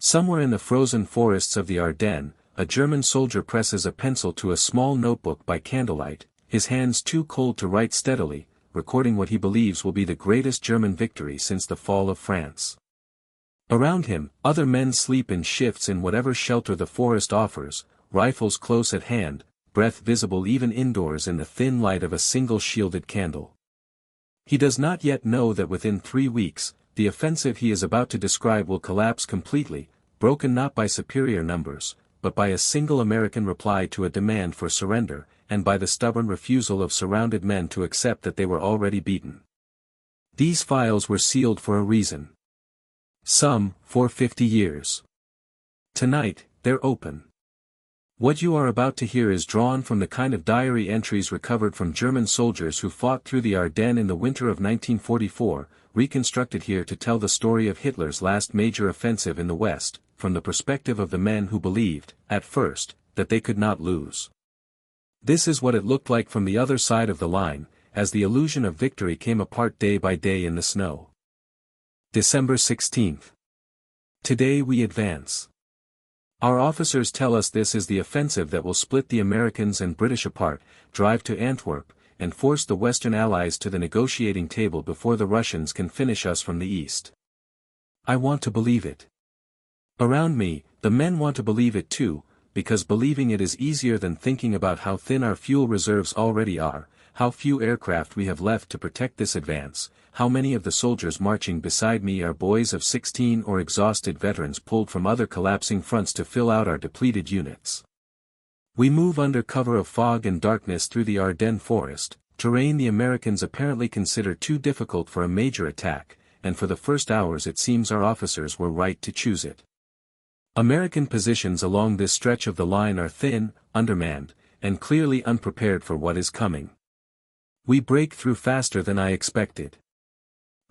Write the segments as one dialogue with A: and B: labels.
A: Somewhere in the frozen forests of the Ardennes, a German soldier presses a pencil to a small notebook by candlelight, his hands too cold to write steadily, recording what he believes will be the greatest German victory since the fall of France. Around him, other men sleep in shifts in whatever shelter the forest offers, rifles close at hand, breath visible even indoors in the thin light of a single shielded candle. He does not yet know that within 3 weeks, the offensive he is about to describe will collapse completely, broken not by superior numbers, but by a single American reply to a demand for surrender, and by the stubborn refusal of surrounded men to accept that they were already beaten. These files were sealed for a reason. Some, for 50 years. Tonight, they're open. What you are about to hear is drawn from the kind of diary entries recovered from German soldiers who fought through the Ardennes in the winter of 1944, reconstructed here to tell the story of Hitler's last major offensive in the West, from the perspective of the men who believed, at first, that they could not lose. This is what it looked like from the other side of the line, as the illusion of victory came apart day by day in the snow. December 16th. Today we advance. Our officers tell us this is the offensive that will split the Americans and British apart, drive to Antwerp, and force the Western Allies to the negotiating table before the Russians can finish us from the east. I want to believe it. Around me, the men want to believe it too, because believing it is easier than thinking about how thin our fuel reserves already are, how few aircraft we have left to protect this advance, how many of the soldiers marching beside me are boys of 16 or exhausted veterans pulled from other collapsing fronts to fill out our depleted units. We move under cover of fog and darkness through the Ardennes forest, terrain the Americans apparently consider too difficult for a major attack, and for the first hours it seems our officers were right to choose it. American positions along this stretch of the line are thin, undermanned, and clearly unprepared for what is coming. We break through faster than I expected.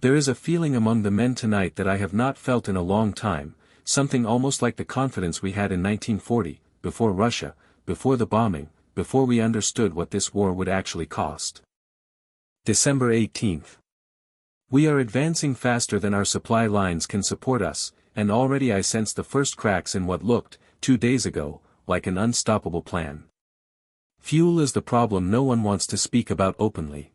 A: There is a feeling among the men tonight that I have not felt in a long time, something almost like the confidence we had in 1940, before Russia, before the bombing, before we understood what this war would actually cost. December 18th. We are advancing faster than our supply lines can support us, and already I sense the first cracks in what looked, 2 days ago, like an unstoppable plan. Fuel is the problem no one wants to speak about openly.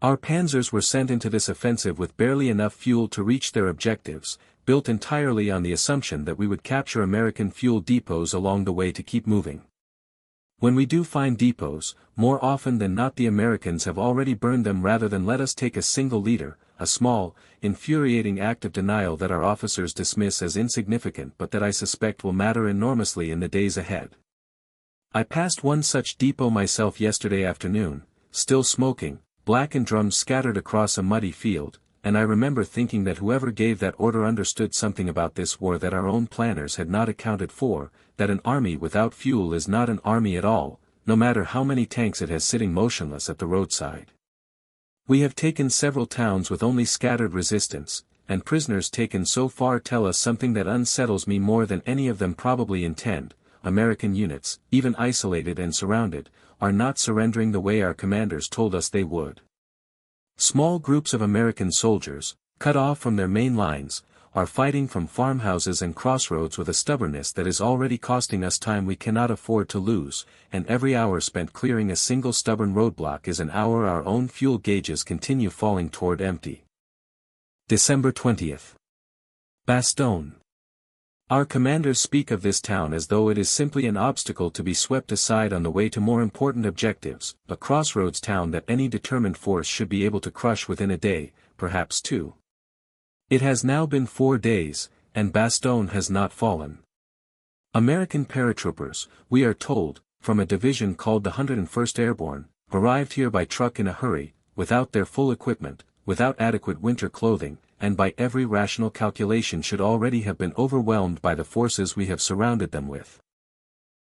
A: Our panzers were sent into this offensive with barely enough fuel to reach their objectives, built entirely on the assumption that we would capture American fuel depots along the way to keep moving. When we do find depots, more often than not the Americans have already burned them rather than let us take a single liter, a small, infuriating act of denial that our officers dismiss as insignificant but that I suspect will matter enormously in the days ahead. I passed one such depot myself yesterday afternoon, still smoking, blackened drums scattered across a muddy field, and I remember thinking that whoever gave that order understood something about this war that our own planners had not accounted for, that an army without fuel is not an army at all, no matter how many tanks it has sitting motionless at the roadside. We have taken several towns with only scattered resistance, and prisoners taken so far tell us something that unsettles me more than any of them probably intend. American units, even isolated and surrounded, are not surrendering the way our commanders told us they would. Small groups of American soldiers, cut off from their main lines, are fighting from farmhouses and crossroads with a stubbornness that is already costing us time we cannot afford to lose, and every hour spent clearing a single stubborn roadblock is an hour our own fuel gauges continue falling toward empty. December 20th. Bastogne. Our commanders speak of this town as though it is simply an obstacle to be swept aside on the way to more important objectives, a crossroads town that any determined force should be able to crush within a day, perhaps 2. It has now been 4 days, and Bastogne has not fallen. American paratroopers, we are told, from a division called the 101st Airborne, arrived here by truck in a hurry, without their full equipment, without adequate winter clothing, and by every rational calculation should already have been overwhelmed by the forces we have surrounded them with.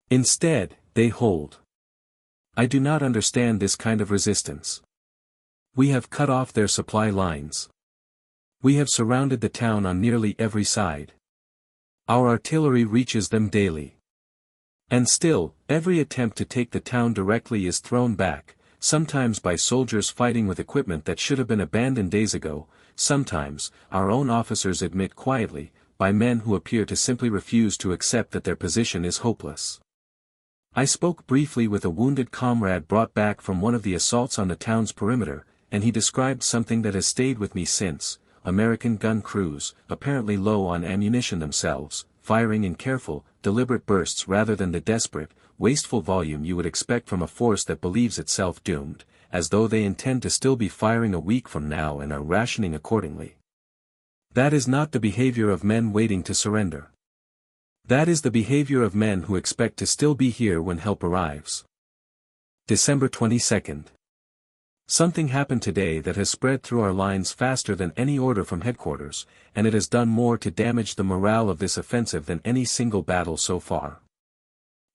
A: Instead, they hold. I do not understand this kind of resistance. We have cut off their supply lines. We have surrounded the town on nearly every side. Our artillery reaches them daily. And still, every attempt to take the town directly is thrown back, sometimes by soldiers fighting with equipment that should have been abandoned days ago, sometimes, our own officers admit quietly, by men who appear to simply refuse to accept that their position is hopeless. I spoke briefly with a wounded comrade brought back from one of the assaults on the town's perimeter, and he described something that has stayed with me since: American gun crews, apparently low on ammunition themselves, firing in careful, deliberate bursts rather than the desperate, wasteful volume you would expect from a force that believes itself doomed, as though they intend to still be firing a week from now and are rationing accordingly. That is not the behavior of men waiting to surrender. That is the behavior of men who expect to still be here when help arrives. December 22nd. Something happened today that has spread through our lines faster than any order from headquarters, and it has done more to damage the morale of this offensive than any single battle so far.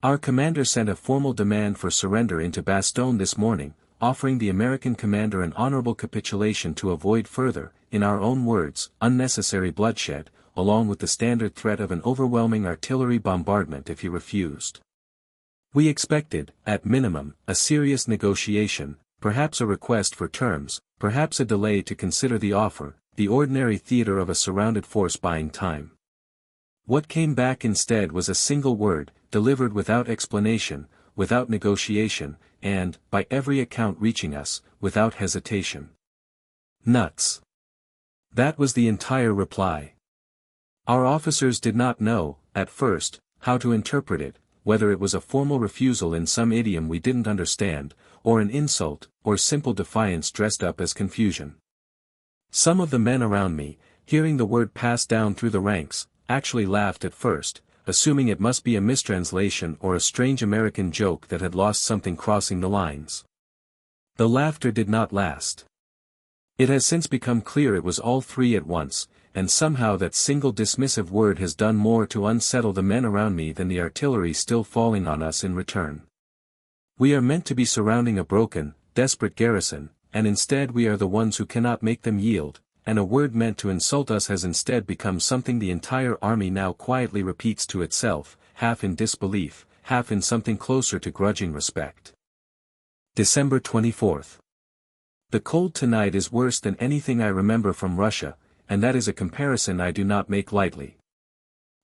A: Our commander sent a formal demand for surrender into Bastogne this morning, offering the American commander an honorable capitulation to avoid further, in our own words, unnecessary bloodshed, along with the standard threat of an overwhelming artillery bombardment if he refused. We expected, at minimum, a serious negotiation, perhaps a request for terms, perhaps a delay to consider the offer, the ordinary theater of a surrounded force buying time. What came back instead was a single word, delivered without explanation, without negotiation, and, by every account reaching us, without hesitation. Nuts. That was the entire reply. Our officers did not know, at first, how to interpret it, whether it was a formal refusal in some idiom we didn't understand, or an insult, or simple defiance dressed up as confusion. Some of the men around me, hearing the word passed down through the ranks, actually laughed at first, assuming it must be a mistranslation or a strange American joke that had lost something crossing the lines. The laughter did not last. It has since become clear it was all three at once, and somehow that single dismissive word has done more to unsettle the men around me than the artillery still falling on us in return. We are meant to be surrounding a broken, desperate garrison, and instead we are the ones who cannot make them yield, and a word meant to insult us has instead become something the entire army now quietly repeats to itself, half in disbelief, half in something closer to grudging respect. December 24th. The cold tonight is worse than anything I remember from Russia, and that is a comparison I do not make lightly.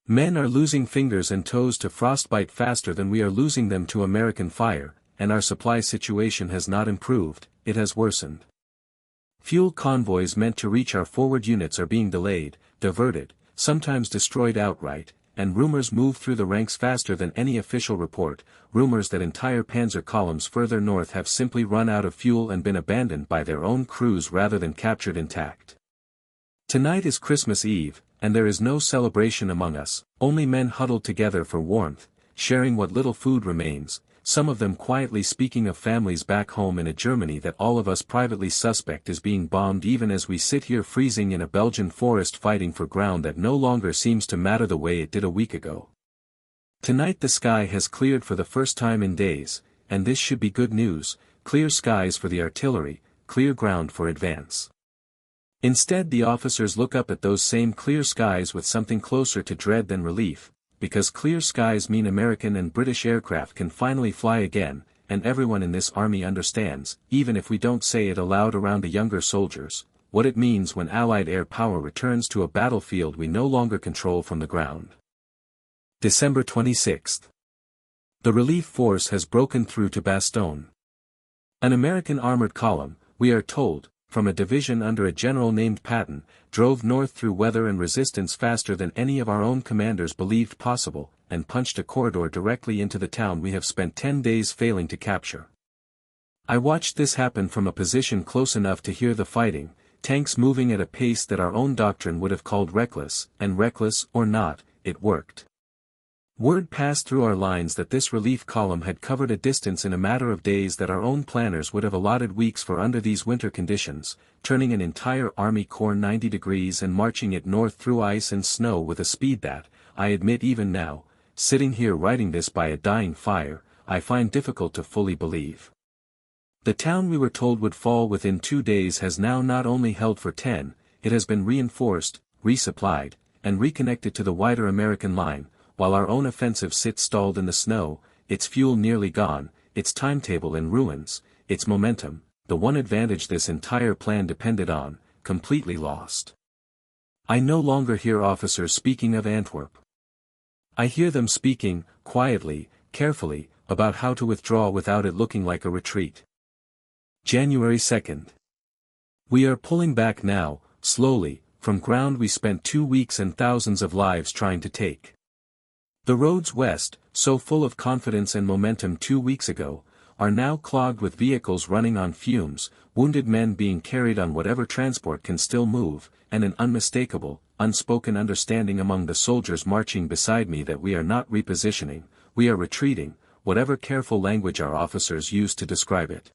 A: Men are losing fingers and toes to frostbite faster than we are losing them to American fire, and our supply situation has not improved, it has worsened. Fuel convoys meant to reach our forward units are being delayed, diverted, sometimes destroyed outright, and rumors move through the ranks faster than any official report, rumors that entire Panzer columns further north have simply run out of fuel and been abandoned by their own crews rather than captured intact. Tonight is Christmas Eve, and there is no celebration among us, only men huddled together for warmth, sharing what little food remains, some of them quietly speaking of families back home in a Germany that all of us privately suspect is being bombed even as we sit here freezing in a Belgian forest fighting for ground that no longer seems to matter the way it did a week ago. Tonight the sky has cleared for the first time in days, and this should be good news, clear skies for the artillery, clear ground for advance. Instead the officers look up at those same clear skies with something closer to dread than relief, because clear skies mean American and British aircraft can finally fly again, and everyone in this army understands, even if we don't say it aloud around the younger soldiers, what it means when Allied air power returns to a battlefield we no longer control from the ground. December 26th. The relief force has broken through to Bastogne. An American armored column, we are told, from a division under a general named Patton, drove north through weather and resistance faster than any of our own commanders believed possible, and punched a corridor directly into the town we have spent 10 days failing to capture. I watched this happen from a position close enough to hear the fighting, tanks moving at a pace that our own doctrine would have called reckless, and reckless or not, it worked. Word passed through our lines that this relief column had covered a distance in a matter of days that our own planners would have allotted weeks for under these winter conditions, turning an entire army corps 90 degrees and marching it north through ice and snow with a speed that, I admit even now, sitting here writing this by a dying fire, I find difficult to fully believe. The town we were told would fall within 2 days has now not only held for 10, it has been reinforced, resupplied, and reconnected to the wider American line, while our own offensive sits stalled in the snow, its fuel nearly gone, its timetable in ruins, its momentum, the one advantage this entire plan depended on, completely lost. I no longer hear officers speaking of Antwerp. I hear them speaking, quietly, carefully, about how to withdraw without it looking like a retreat. January 2nd. We are pulling back now, slowly, from ground we spent 2 weeks and thousands of lives trying to take. The roads west, so full of confidence and momentum 2 weeks ago, are now clogged with vehicles running on fumes, wounded men being carried on whatever transport can still move, and an unmistakable, unspoken understanding among the soldiers marching beside me that we are not repositioning, we are retreating, whatever careful language our officers used to describe it.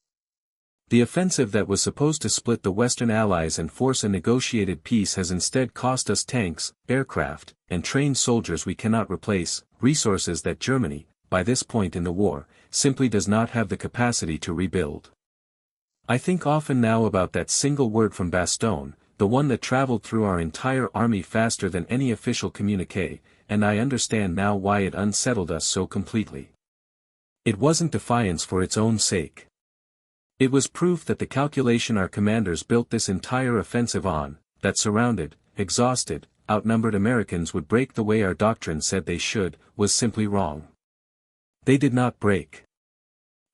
A: The offensive that was supposed to split the Western Allies and force a negotiated peace has instead cost us tanks, aircraft, and trained soldiers we cannot replace, resources that Germany, by this point in the war, simply does not have the capacity to rebuild. I think often now about that single word from Bastogne, the one that traveled through our entire army faster than any official communiqué, and I understand now why it unsettled us so completely. It wasn't defiance for its own sake. It was proof that the calculation our commanders built this entire offensive on, that surrounded, exhausted, outnumbered Americans would break the way our doctrine said they should, was simply wrong. They did not break.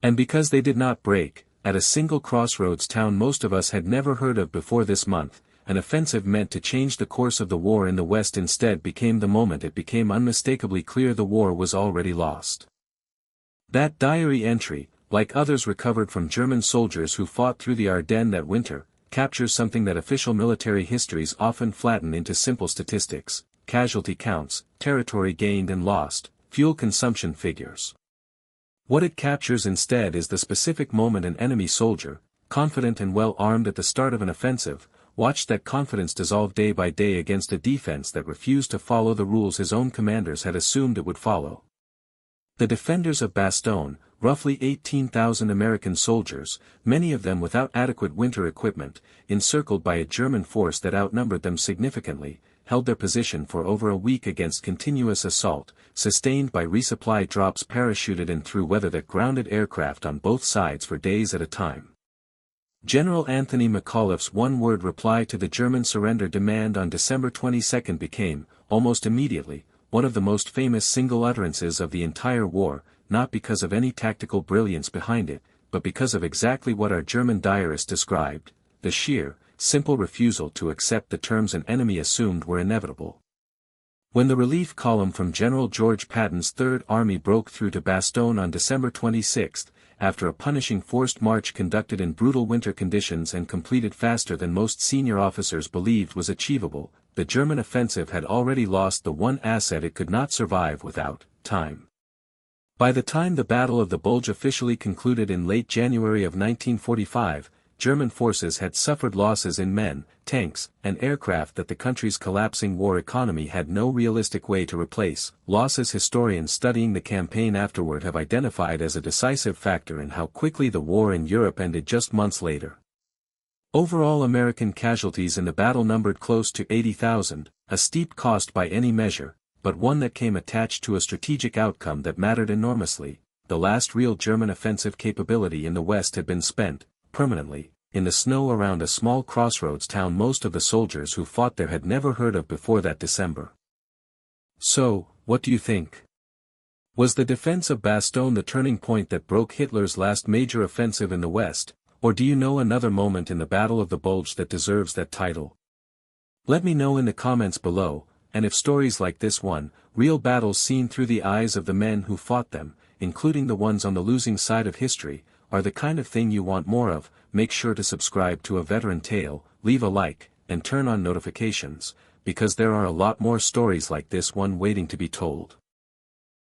A: And because they did not break, at a single crossroads town most of us had never heard of before this month, an offensive meant to change the course of the war in the West instead became the moment it became unmistakably clear the war was already lost. That diary entry, like others recovered from German soldiers who fought through the Ardennes that winter, captures something that official military histories often flatten into simple statistics: casualty counts, territory gained and lost, fuel consumption figures. What it captures instead is the specific moment an enemy soldier, confident and well armed at the start of an offensive, watched that confidence dissolve day by day against a defense that refused to follow the rules his own commanders had assumed it would follow. The defenders of Bastogne, roughly 18,000 American soldiers, many of them without adequate winter equipment, encircled by a German force that outnumbered them significantly, held their position for over a week against continuous assault, sustained by resupply drops parachuted in through weather that grounded aircraft on both sides for days at a time. General Anthony McAuliffe's one-word reply to the German surrender demand on December 22 became, almost immediately, one of the most famous single utterances of the entire war, not because of any tactical brilliance behind it, but because of exactly what our German diarist described: the sheer, simple refusal to accept the terms an enemy assumed were inevitable. When the relief column from General George Patton's Third Army broke through to Bastogne on December 26, after a punishing forced march conducted in brutal winter conditions and completed faster than most senior officers believed was achievable, the German offensive had already lost the one asset it could not survive without: time. By the time the Battle of the Bulge officially concluded in late January of 1945, German forces had suffered losses in men, tanks, and aircraft that the country's collapsing war economy had no realistic way to replace, losses historians studying the campaign afterward have identified as a decisive factor in how quickly the war in Europe ended just months later. Overall American casualties in the battle numbered close to 80,000, a steep cost by any measure, but one that came attached to a strategic outcome that mattered enormously. The last real German offensive capability in the West had been spent, permanently, in the snow around a small crossroads town most of the soldiers who fought there had never heard of before that December. So, what do you think? Was the defense of Bastogne the turning point that broke Hitler's last major offensive in the West, or do you know another moment in the Battle of the Bulge that deserves that title? Let me know in the comments below, and if stories like this one, real battles seen through the eyes of the men who fought them, including the ones on the losing side of history, are the kind of thing you want more of, make sure to subscribe to A Veteran Tale, leave a like, and turn on notifications, because there are a lot more stories like this one waiting to be told.